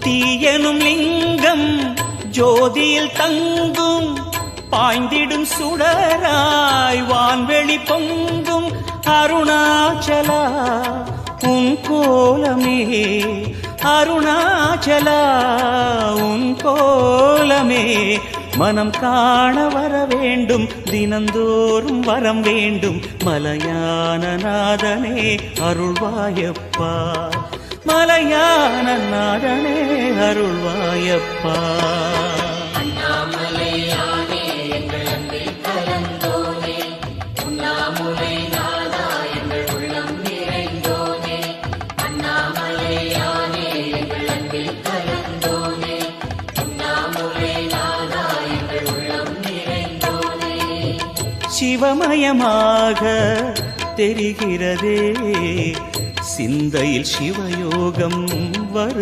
தீயனும் லிங்கம் ஜோதியில் தங்கும் பாய்ந்திடும் சுடராய் வான்வெளி பொங்கும் அருணாச்சலா உன் கோலமே அருணாச்சலா உன் கோலமே மனம் காண வர வேண்டும் தினந்தோறும் வரம் வேண்டும் மலையான நாதனே அருள்வாயப்பா மலையான நாதனே அருள்வாயப்பா சிவமயமாக தெரிகிறதே சிந்தையில் சிவயோகம் வரு